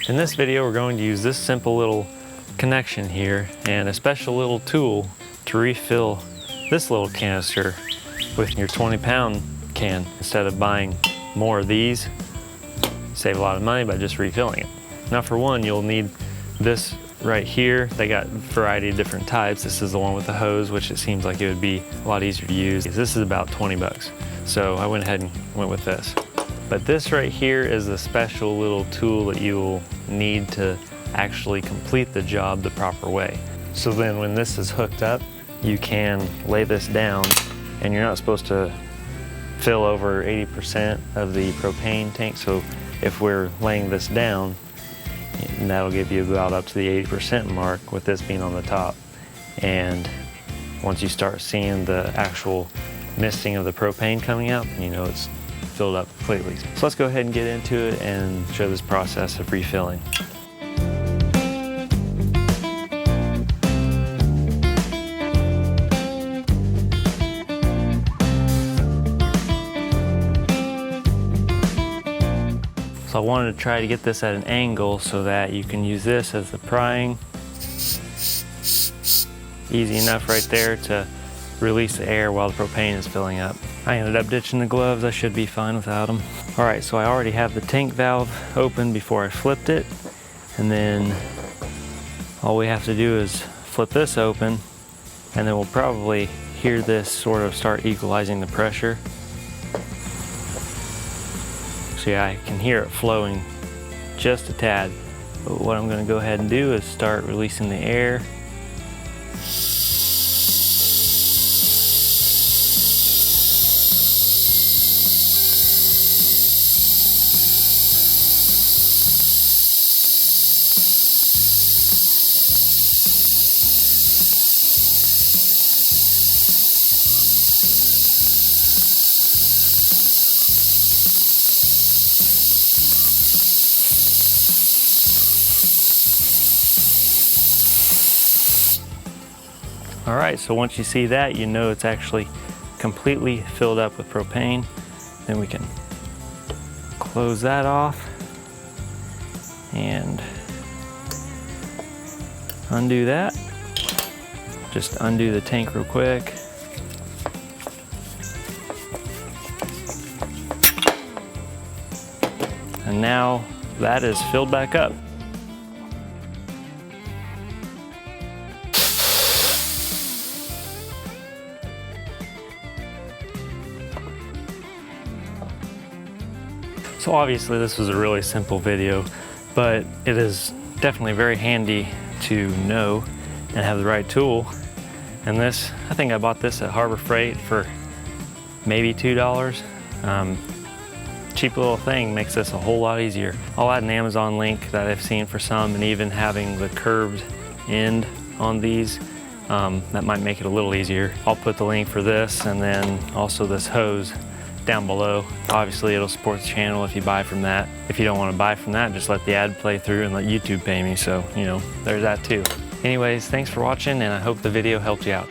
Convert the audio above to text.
In this video, we're going to use this simple little connection here and a special little tool to refill this little canister with your 20-pound can. Instead of buying more of these, save a lot of money by just refilling it. Now for one, you'll need this right here. They got a variety of different types. This is the one with the hose, which it seems like it would be a lot easier to use. This is about 20 bucks. So I went ahead and went with this. But this right here is a special little tool that you will need to actually complete the job the proper way. So then when this is hooked up, you can lay this down, and you're not supposed to fill over 80% of the propane tank. So if we're laying this down, that'll give you about up to the 80% mark with this being on the top. And once you start seeing the actual misting of the propane coming out, you know it's filled up completely. So let's go ahead and get into it and show this process of refilling. So I wanted to try to get this at an angle so that you can use this as the prying. Easy enough right there to release the air while the propane is filling up. I ended up ditching the gloves. I should be fine without them. All right, so I already have the tank valve open before I flipped it. And then all we have to do is flip this open, and then we'll probably hear this sort of start equalizing the pressure. So yeah, I can hear it flowing just a tad. But what I'm gonna go ahead and do is start releasing the air. All right, so once you see that, you know it's actually completely filled up with propane. Then we can close that off and undo that. Just undo the tank real quick. And now that is filled back up. So obviously this was a really simple video, but it is definitely very handy to know and have the right tool. And this, I think I bought this at Harbor Freight for maybe $2. Cheap little thing makes this a whole lot easier. I'll add an Amazon link that I've seen for some, and even having the curved end on these, that might make it a little easier. I'll put the link for this and then also this hose down below. Obviously it'll support the channel if you buy from that. If you don't want to buy from that, just let the ad play through and let YouTube pay me. So, you know, there's that too. Anyways, thanks for watching, and I hope the video helped you out.